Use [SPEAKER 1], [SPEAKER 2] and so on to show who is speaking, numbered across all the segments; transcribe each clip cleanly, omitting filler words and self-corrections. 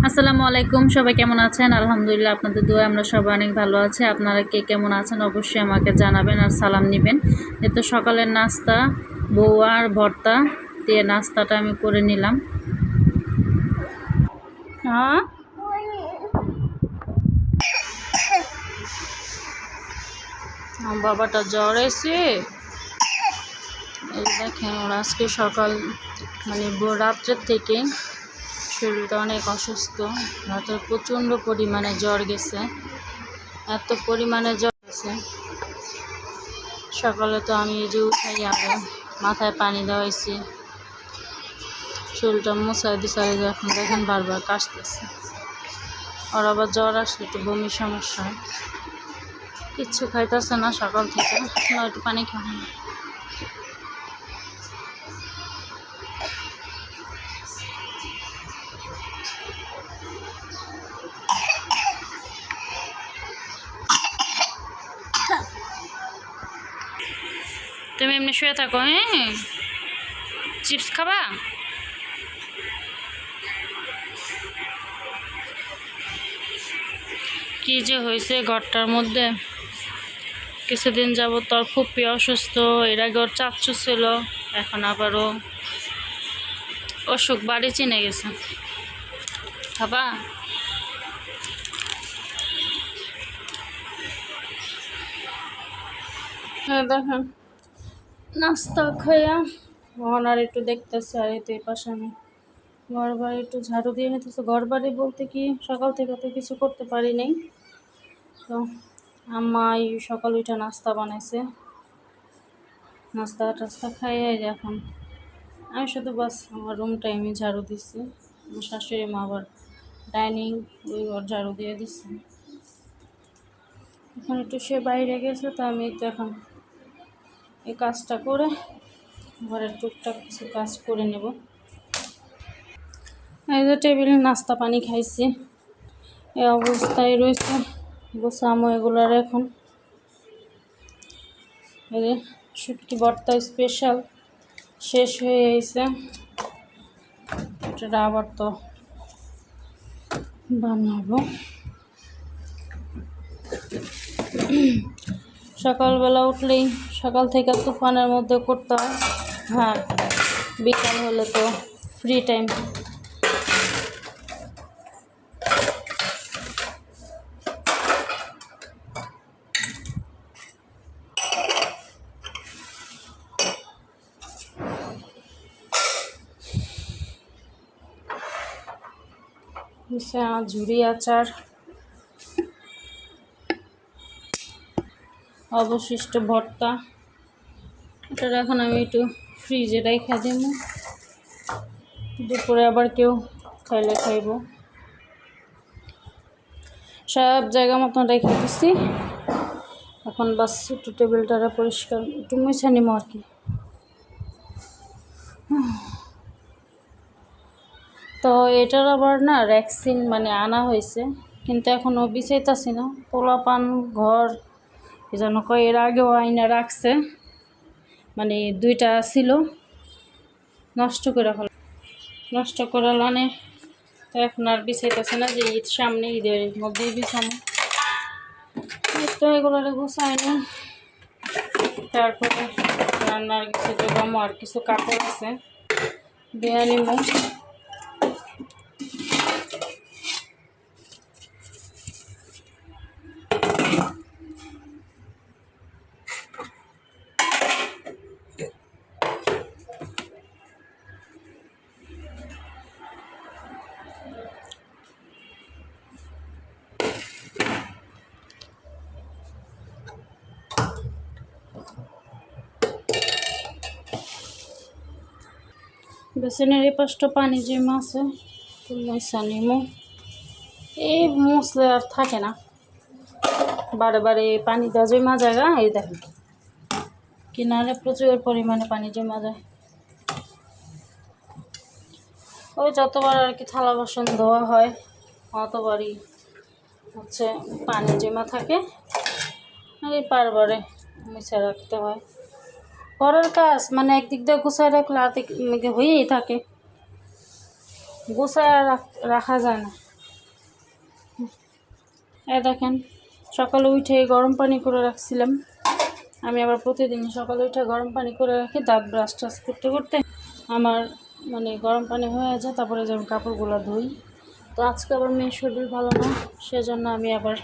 [SPEAKER 1] আসসালামু আলাইকুম, সবাই কেমন আছেন? আলহামদুলিল্লাহ, আপনাদের দোয়ায় আমরা সবাই অনেক ভালো আছি। আপনারা কে কেমন আছেন অবশ্যই আমাকে জানাবেন আর সালাম নেবেন। তো সকালের নাস্তা বউ আর ভর্তা দিয়ে নাস্তাটা আমি করে নিলাম। হ্যাঁ, আমার বাবাটা জ্বর এসে এই দেখেন, ওর আজকে সকাল রাত্রের থেকে শরীরটা অনেক অসুস্থ। রাতে প্রচণ্ড পরিমাণে জ্বর গেছে, এত পরিমাণে জ্বর গেছে। সকালে তো আমি এই যে উঠাই আগে মাথায় পানি দেওয়াইছি, শরীরটা মোছাই দিছে। এখন দেখেন বারবার কাশতেছে। আর আবার জ্বর আসলে একটু বমির সমস্যা হয়। কিচ্ছু খাইতেছে না সকাল থেকে, না একটু পানি খাওয়া। তুমি এমনি শুয়ে থাকো, হ্যাঁ? চিপস খাবা? কি যে হয়েছে ঘরটার মধ্যে, কিছুদিন যাবত তোর ফুপি অসুস্থ, এর আগে ওর চাচ্চু ছিল, এখন আবারও অসুখ বাড়ি চিনে গেছে। খাবা? হ্যাঁ দেখেন, নাস্তা খাইয়া মহন আর একটু দেখতেছে। আর এই পাশে আমি ঘর বাড়ি একটু ঝাড়ু দিয়ে নিতেছে। ঘর বাড়ি বলতে কি, সকাল থেকে তো কিছু করতে পারি নাই। তো আম্মাই সকাল উঠে নাস্তা বানাইছে, নাস্তা টাস্তা খাইয়ে এখন আমি শুধু বাস আমার রুমটাই আমি ঝাড়ু দিচ্ছি। আমার শাশুড়ি মা আবার ডাইনিং ওই ঘর ঝাড়ু দিয়ে দিচ্ছে। এখন একটু সে বাইরে গেছে, তো আমি তো এখন এই কাজটা করে ঘরের টুকটাক কিছু কাজ করে নেব। এই যে টেবিলে নাস্তা পানি খাইছি, এই অবস্থায় রয়েছে। গোছামো এগুলার এখন। এই যে শুটকি ভর্তা স্পেশাল শেষ হয়ে গেছে, এটা আবার তো বানাবো। সকালবেলা উঠলেই সকাল থেকে তুফানের মধ্যে করতে হয়। হ্যাঁ, বিকাল হলে তো ফ্রি টাইম। ঝুরি আচার, অবশিষ্ট ভর্তা, এটা এখন আমি একটু ফ্রিজে রেখে দেবো। দুপুরে আবার কেউ খাইলে খাইব। সব জায়গা মতন রেখে দিচ্ছি। এখন বাস একটু টেবিলটা পরিষ্কার একটু মুছে নিব আর কি। তো এটার আবার না ভ্যাকসিন আনা হয়েছে, কিন্তু এখনও বিছাইতেছি না। পোলাপান ঘর এই জন্য কয়, এর আগেও আইনা রাখছে, দুইটা ছিল, নষ্ট করে লানে। তো এখন আর বিছাইতেছে না, যে ঈদ সামনে, ঈদের মধ্যেই বিছানো। তো এগুলো গুছাই নি, তারপরে রান্নার কিছু জোগামো, আর কিছু কাপড় আছে দিয়ে নিব। বেসনের এই পাশটা পানি জমা আছে, মুছা নিমো। এই মুছলে আর থাকে না, বারে বারে পানি দেওয়া জমা জায়গা। এই দেখেন কিনারে প্রচুর পরিমাণে পানি জমা যায়। ওই যতবার আর কি থালা বাসন ধোয়া হয় অতবারই হচ্ছে পানি জমা থাকে, আর এই বারবারে মুছে রাখতে হয়। ঘরের কাজ একদিক দিয়ে গুছাই রাখলে আর্ধেক হয়েই থাকে। গোছায় রাখা যায় না। দেখেন সকালে উঠে গরম পানি করে রাখছিলাম। আমি আবার প্রতিদিন সকালে উঠে গরম পানি করে রাখি, দাঁত ব্রাশ টাশ করতে করতে আমার মানে গরম পানি হয়ে যায়, তারপরে যে আমি কাপড়গুলো ধুই। তো আজকে আবার মেয়ের শরীর ভালো না, সেজন্য আমি আবার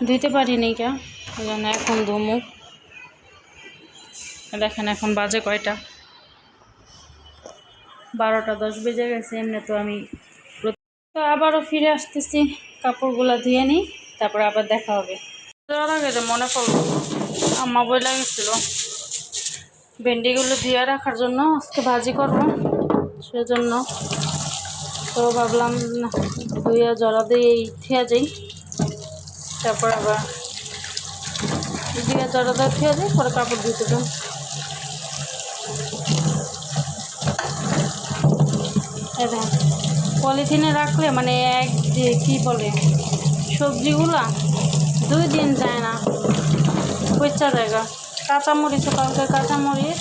[SPEAKER 1] ধুইতে পারিনি কে, সেজন্য এখন ধুমু। দেখেন এখন বাজে কয়টা, 12টা 10 বেজে গেছে। এমনি তো আমি তো আবারও ফিরে আসতেছি, কাপড়গুলো ধুয়ে নিই, তারপরে আবার দেখা হবে। তার আগে যে মনে পড়লো, আম্মা বইলা গেছিল ভেন্ডিগুলো ধুয়ে রাখার জন্য, আজকে ভাজি করব, সেজন্য তো ভাবলাম ধুয়ে জড়া দিয়ে থিয়া যাই, তারপর আবার ধুয়ে জড়া দিয়ে থিয়া যাই, পরে কাপড় ধুতে যাই। পলিথিনে রাখলে মানে কি বলে সবজিগুলা 2 দিন যায় না, পচা জায়গা। কাঁচামরিচ, কালকে কাঁচামরিচ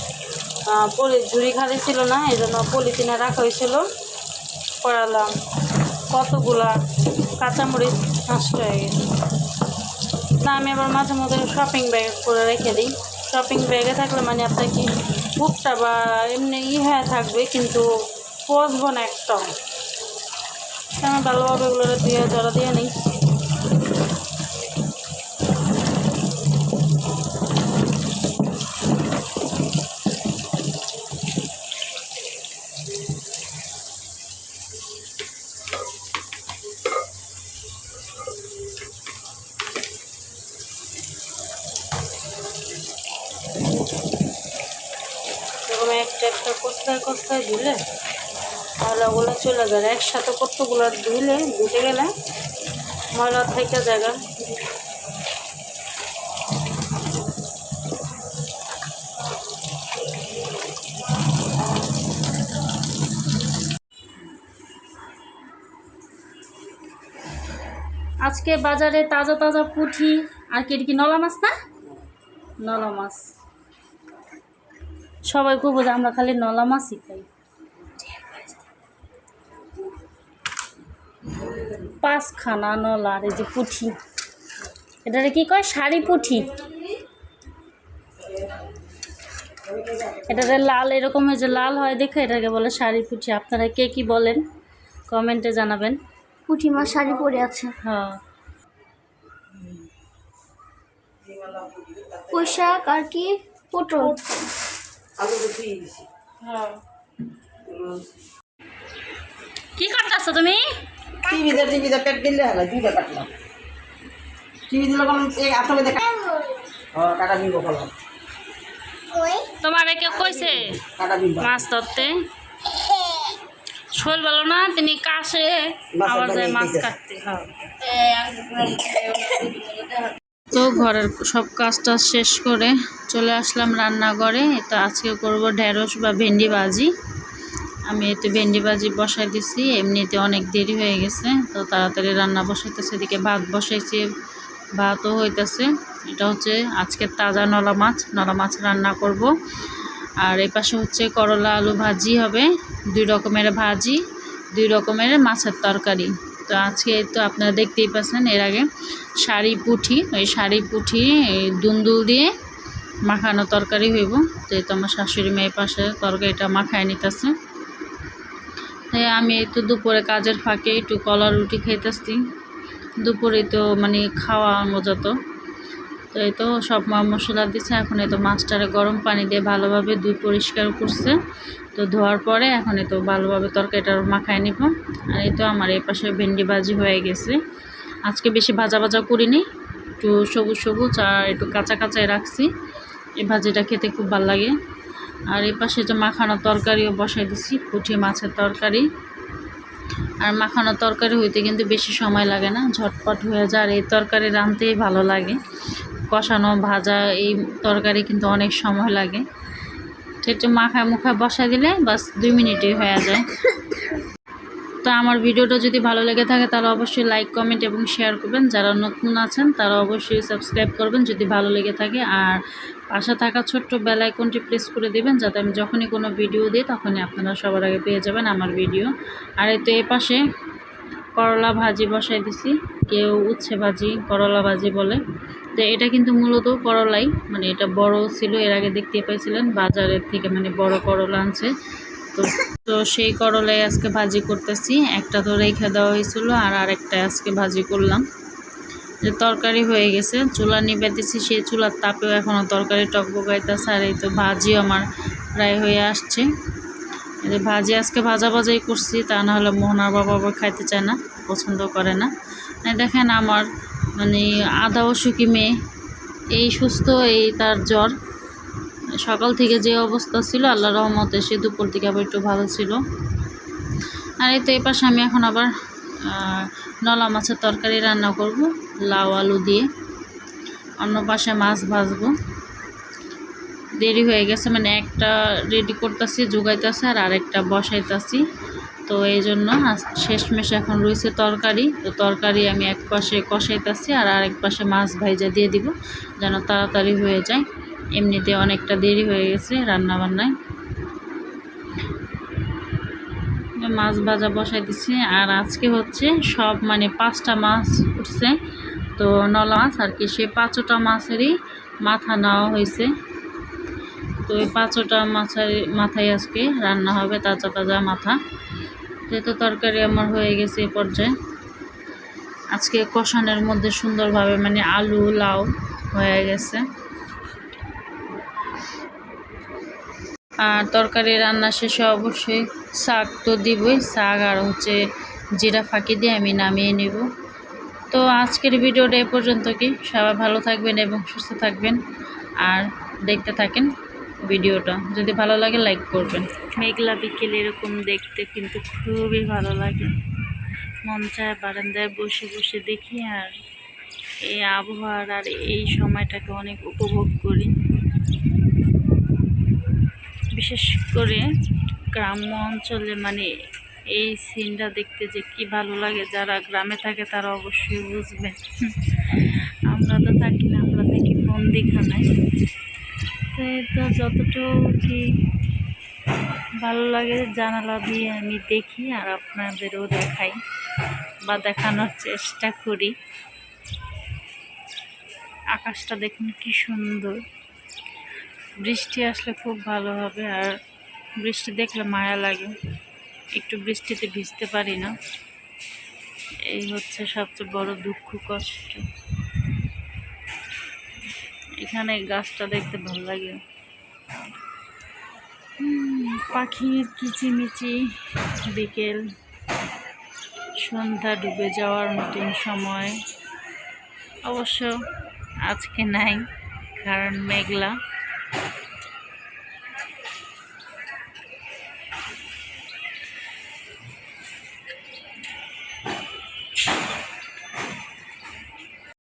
[SPEAKER 1] ঝুড়ি খালি ছিল না, এই জন্য পলিথিনে রাখা হয়েছিল। করালাম কতগুলা কাঁচামরিচ নষ্ট হয়ে গেছে। না আমি আবার মাঝে মধ্যে শপিং ব্যাগ করে রেখে দিই। শপিং ব্যাগে থাকলে মানে আপনার কি বুকটা বা এমনি হয়ে থাকবে, কিন্তু পচবো না একটাও। আমি ভালোভাবে এগুলো দিয়ে জড়া দিয়ে নিই। এরকম একটা একটা কস্তায় ধুলে তাহলে ওগুলো চলে যাবে। একসাথে কতগুলো ধুতে গেলে ময়লা থেকে জায়গা। আজকে বাজারে তাজা তাজা পুঁটি আর কি নলা মাছ, না নলা মাছ। সবাই খুব বোঝে আমরা খালি নলা মাছই খাই। 5 খানা নলা, আর এই যে পুঁটি, এটারে কি কয় শাড়ি পুঁটি। এটাতে লাল এরকম যে লাল হয় দেখে এটাকে বলে শাড়ি পুঁটি। আপনারা কে কি বলেন কমেন্টে জানাবেন।
[SPEAKER 2] পুঁটি মাছ শাড়ি পরে আছে।
[SPEAKER 1] হ্যাঁ,
[SPEAKER 2] পোশাক আর কি পটল।
[SPEAKER 1] কি করতেছ তুমি?
[SPEAKER 3] টিভিতে পেট দিলে হলো দুইটা কাটলাম। টিভি দিলে কোন এক আসলে দেখা কাটা বিল বকলাম।
[SPEAKER 1] তোমার কেউ কইছে
[SPEAKER 3] কাটা বিল
[SPEAKER 1] মাছ ধরতে? শোল বলো না, তিনি কাশে আবার যায় মাছ কাটতে। তো ঘরের সব কাজটা শেষ করে চলে আসলাম রান্নাঘরে। তো আজকে করব ঢেঁড়স বা ভেন্ডি ভাজি। আমি একটু ভেন্ডি ভাজি বসাই দিছি, এমনিতে অনেক দেরি হয়ে গেছে, তো তাড়াতাড়ি রান্না বসাইতেছে। এদিকে ভাত বসাইছি, ভাতও হইতেছে। এটা হচ্ছে আজকে তাজা নলা মাছ রান্না করব। আর এই পাশে হচ্ছে করলা আলু ভাজি হবে, 2 রকমের ভাজি, 2 রকমের মাছের তরকারি। তো আজকে তো আপনারা দেখতেই পাচ্ছেন, এর আগে শাড়ি পুঁটি, ওই শাড়ি পুঁটি দুন্দুল দিয়ে মাখানো তরকারি হইব। তো এই তো আমার শাশুড়ি মেয়ের পাশে তরকারিটা মাখায় নিতেছে। তাই আমি তো দুপুরে কাজের ফাঁকে একটু কলা রুটি খাইতেছি। দুপুরে তো মানে খাওয়া মজা। তো এই তো সব মশলা দিচ্ছে। এখন এই তো মাছটারে গরম পানি দিয়ে ভালোভাবে পরিষ্কার করছে। তো ধোয়ার পরে এখন এই তো ভালোভাবে তরকারিটা মাখায় নিব। আর এই তো আমার এই পাশে ভেন্ডি ভাজি হয়ে গেছে। আজকে বেশি ভাজা করিনি, একটু সবুজ আর একটু কাঁচাই রাখছি। এই ভাজিটা খেতে খুব ভালো লাগে। আর এই পাশে যে মাখানো তরকারিও বসাই দিছি, পুঁটি মাছের তরকারি। আর মাখানো তরকারি হইতে কিন্তু বেশি সময় লাগে না, ঝটপট হয়ে যায়। আর এই তরকারি রাঁধতেই ভালো লাগে। কষানো ভাজা এই তরকারি কিন্তু অনেক সময় লাগে। একটু মুখা বসাই দিলে বাস 2 মিনিটেই হয়ে যায়। তো আমার ভিডিওটা যদি ভালো লেগে থাকে তাহলে অবশ্যই লাইক কমেন্ট এবং শেয়ার করবেন। যারা নতুন আছেন তারা অবশ্যই সাবস্ক্রাইব করবেন যদি ভালো লেগে থাকে। আর পাশে থাকা ছোট্ট বেল আইকনটি প্রেস করে দেবেন, যাতে আমি যখনই কোনো ভিডিও দিই তখনই আপনারা সবার আগে পেয়ে যাবেন আমার ভিডিও। আর এই তো এই পাশে করলা ভাজি বসাই দিছি, কেউ উচ্ছে ভাজি করলা ভাজি বলে। তো এটা কিন্তু মূলত করলাই, মানে এটা বড় ছিল, এর আগে দেখতে পাইছিলেন বাজারের থেকে মানে বড় করলা আনছে। তো তো সেই করলাই আজকে ভাজি করতেছি। একটা তো রেখে দেওয়া হয়েছিল আর আরেকটা আজকে ভাজি করলাম। যে তরকারি হয়ে গেছে, চুলা নিবে দিছি, সেই চুলার তাপেও এখনও তরকারি টকবগাইতেছে। আর এই তো ভাজিও আমার প্রায় হয়ে আসছে। এই যে ভাজি আজকে ভাজাই করছি, তা না হলে মোহনার বাবা আবার খাইতে চায় না, পছন্দ করে না। দেখেন আমার মানে আধা অসুখী মেয়ে, এই সুস্থ, এই তার জ্বর। সকাল থেকে যে অবস্থা ছিল আল্লাহর রহমতে সে দুপুর থেকে আবার একটু ভালো ছিল। আর এই তো এই পাশে আমি এখন আবার নলা মাছের তরকারি রান্না করব লাউ আলু দিয়ে। অন্য পাশে মাছ ভাজবো। দেরি হয়ে গেছে, মানে একটা রেডি করতেছি জোগাইতেছি আর আরেকটা বসাইতেছি। তো এই জন্য শেষমেশ এখন রয়েছে তরকারি। তো তরকারি আমি এক পাশে কষাইতেছি আর আরেক পাশে মাছ ভাইজা দিয়ে দিব, যেন তাড়াতাড়ি হয়ে যায়। এমনিতে অনেকটা দেরি হয়ে গেছে রান্না বান্নায়। মাছ ভাজা বসাই দিছি। আর আজকে হচ্ছে সব মানে 5টা মাছ উঠছে, তো নলা মাছ আর কি, সেই 5টা মাছেরই মাথা নেওয়া হয়েছে। তো এই 5টা মাথায় আজকে রান্না হবে, তাজা তাজা মাথা। যেহেতু তরকারি আমার হয়ে গেছে এই পর্যায়ে, আজকে কষানোর মধ্যে সুন্দরভাবে মানে আলু লাউ হয়ে গেছে। আর তরকারি রান্না শেষে অবশ্যই শাক তো দিবই, শাক আর হচ্ছে জিরা ফাঁকি দিয়ে আমি নামিয়ে নেব। তো আজকের ভিডিওটা এ পর্যন্ত, কি সবাই ভালো থাকবেন এবং সুস্থ থাকবেন আর দেখতে থাকেন ভিডিওটা। যদি ভালো লাগে লাইক করবেন। মেঘলা বিকেল এরকম দেখতে কিন্তু খুবই ভালো লাগে, মন চায় বারান্দায় বসে বসে দেখি আর এই আবহাওয়ার আর এই সময়টাকে অনেক উপভোগ করি। বিশেষ করে গ্রাম্য অঞ্চলে মানে এই সিনটা দেখতে যে কি ভালো লাগে, যারা গ্রামে থাকে তারা অবশ্যই বুঝবে। আমরা তো থাকি না, আমরা থাকি বন্দিখানায়। তো এই তো যতটুকু কি ভালো লাগে জানালা দিয়ে আমি দেখি আর আপনাদেরও দেখাই বা দেখানোর চেষ্টা করি। আকাশটা দেখুন কি সুন্দর, বৃষ্টি আসলে খুব ভালো হবে। আর বৃষ্টি দেখলে মায়া লাগে, একটু বৃষ্টিতে ভিজতে পারি না, এই হচ্ছে সবচেয়ে বড় দুঃখ কষ্ট। এখানে গাছটা দেখতে ভালো লাগে, পাখির কিচিমিচি, বিকেল সন্ধ্যা ডুবে যাওয়ার মতন সময়। অবশ্য আজকে নাই, কারণ মেঘলা।